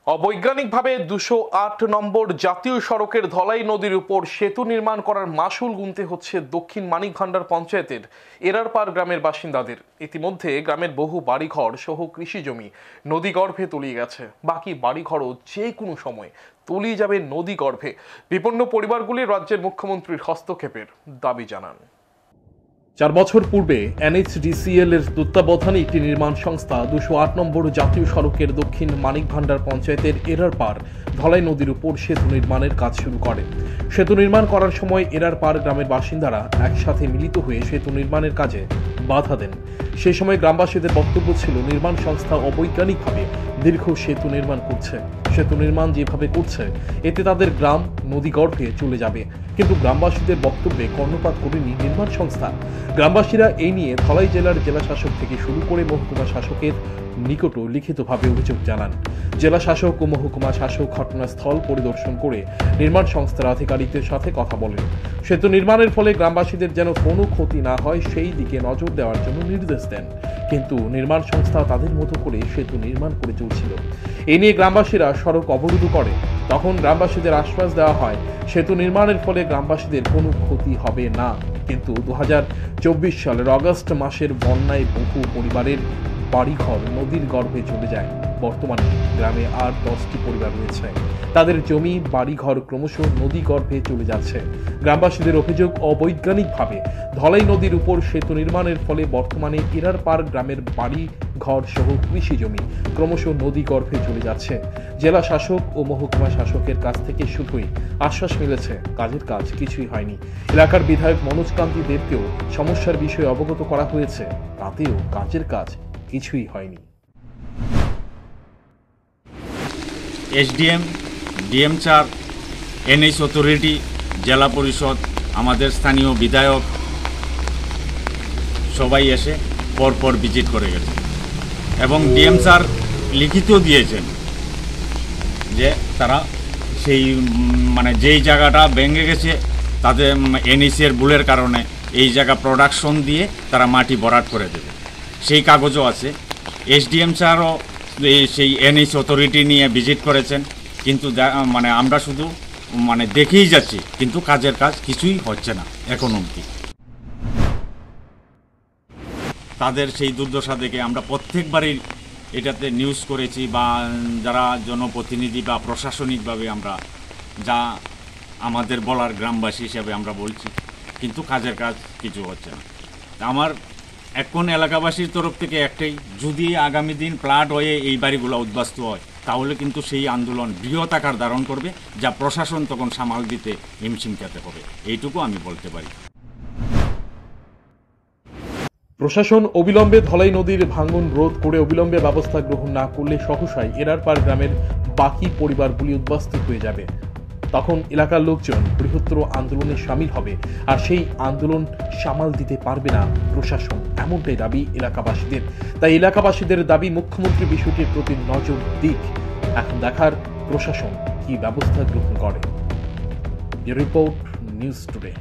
অবৈজ্ঞানিকভাবে ২০৮ নম্বর জাতীয় সড়কের ধলাই নদীর উপর সেতু নির্মাণ করার মাশুল গুনতে হচ্ছে দক্ষিণ মানিকভান্ডার পঞ্চায়েতের এরারপাড় গ্রামের বাসিন্দাদের। ইতিমধ্যে গ্রামের বহু বাড়িঘর সহ কৃষি জমি নদীগর্ভে তলিয়ে গেছে। বাকি বাড়িঘরও যে কোনো সময় তলিয়ে যাবে নদীগর্ভে। বিপন্ন পরিবারগুলি রাজ্যের মুখ্যমন্ত্রীর হস্তক্ষেপের দাবি জানান। 4 বছর পূর্বে NHDCL এর তত্ত্বাবধানে একটি নির্মাণ সংস্থা 208 নম্বর জাতীয় সড়কের দক্ষিণ মানিকভান্ডার পঞ্চায়েতের এরারপাড় ধলাই নদীর উপর সেতু নির্মাণের কাজ শুরু করে। সেতু নির্মাণ করার সময় এরারপাড় গ্রামের বাসিন্দারা একসাথে মিলিত হয়ে সেতু নির্মাণের কাজে বাধা দেন। সেই সময় গ্রামবাসীদের বক্তব্য ছিল, নির্মাণ সংস্থা অবৈজ্ঞানিকভাবে দীর্ঘ সেতু নির্মাণ করছে। সেতু নির্মাণ যেভাবে করছে এতে তাদের গ্রাম নদীগর্ভে চলে যাবে। কিন্তু গ্রামবাসীদের বক্তব্যে কর্ণপাত করেনি নির্মাণ সংস্থা। গ্রামবাসীরা এই নিয়ে ধলাই জেলার জেলাশাসক থেকে শুরু করে মহকুমা শাসকের নিকটও লিখিতভাবে অভিযোগ জানান। জেলা শাসক ও মহকুমা শাসক ঘটনাস্থল পরিদর্শন করে নির্মাণ সংস্থার আধিকারিকদের সাথে কথা বলেন। সেতু নির্মাণের ফলে গ্রামবাসীদের যেন কোনো ক্ষতি না হয় সেই দিকে নজর দেওয়ার জন্য নির্দেশ দেন। কিন্তু নির্মাণ সংস্থা তাদের মতো করে সেতু নির্মাণ করে চলছিল। এ নিয়ে গ্রামবাসীরা সড়ক অবরোধ করে। তখন গ্রামবাসীদের আশ্বাস দেওয়া হয় সেতু নির্মাণের ফলে গ্রামবাসীদের কোনো ক্ষতি হবে না। কিন্তু 2024 সালের অগস্ট মাসের বন্যায় বহু পরিবারের বাড়িঘর নদীর গর্ভে চলে যায়। বর্তমানে গ্রামে আর 10টি পরিবার রয়েছে। তাদের জমি বাড়িঘর ক্রমশ নদী গর্ভে চলে যাচ্ছে। গ্রামবাসীদের অভিযোগ, অবৈজ্ঞানিকভাবে ধলাই নদীর উপর সেতু নির্মাণের ফলে বর্তমানে এরারপাড় গ্রামের বাড়ি ঘর সহ কৃষি জমি ক্রমশ নদী গর্ভে চলে যাচ্ছে। জেলা শাসক ও মহকুমা শাসকের কাছ থেকে শুধুই আশ্বাস মিলেছে, কাজের কাজ কিছুই হয়নি। এলাকার বিধায়ক মনোজ কান্তি দেবকেও সমস্যার বিষয়ে অবগত করা হয়েছে, তাতেও কাজের কাজ কিছুই হয়নি। SDM, DM4, NH অথরিটি, জেলা পরিষদ, আমাদের স্থানীয় বিধায়ক সবাই এসে পরপর ভিজিট করে গেছে এবং DM স্যার লিখিত দিয়েছেন যে তারা সেই যেই জায়গাটা ভেঙে গেছে তাদের NH এর ভুলের কারণে এই জায়গা প্রোডাকশন দিয়ে তারা মাটি ভরাট করে দেবে, সেই কাগজও আছে। SDM স্যারও সেই NH অথরিটি নিয়ে ভিজিট করেছেন, কিন্তু আমরা শুধু দেখেই যাচ্ছি, কিন্তু কাজের কাজ কিছুই হচ্ছে না এখন অবধি। তাদের সেই দুর্দশা দেখে আমরা প্রত্যেকবারই এটাতে নিউজ করেছি বা যারা জনপ্রতিনিধি বা প্রশাসনিকভাবে আমরা যা আমাদের বলার গ্রামবাসী হিসাবে আমরা বলছি, কিন্তু কাজের কাজ কিছু হচ্ছে না। আমার এখন এলাকাবাসীর তরফ থেকে একটাই, যদি আগামী দিন প্লাট হয়ে এই বাড়িগুলো উদ্বাস্তু হয় তাহলে কিন্তু সেই আন্দোলন বৃহৎ আকার ধারণ করবে, যা প্রশাসন তখন সামাল দিতে হিমশিম খেতে হবে, এইটুকু আমি বলতে পারি। প্রশাসন অবিলম্বে ধলাই নদীর ভাঙন রোধ করে অবিলম্বে ব্যবস্থা গ্রহণ না করলে সহসাই এরারপাড় গ্রামের বাকি পরিবারগুলি উদ্বাস্তু হয়ে যাবে। তখন এলাকার লোকজন বৃহত্তর আন্দোলনে সামিল হবে, আর সেই আন্দোলন সামাল দিতে পারবে না প্রশাসন, এমনটাই দাবি এলাকাবাসীদের। তাই এলাকাবাসীদের দাবি, মুখ্যমন্ত্রী বিষয়টির প্রতি নজর দিক। এখন দেখার প্রশাসন কি ব্যবস্থা গ্রহণ করে। Report, news today.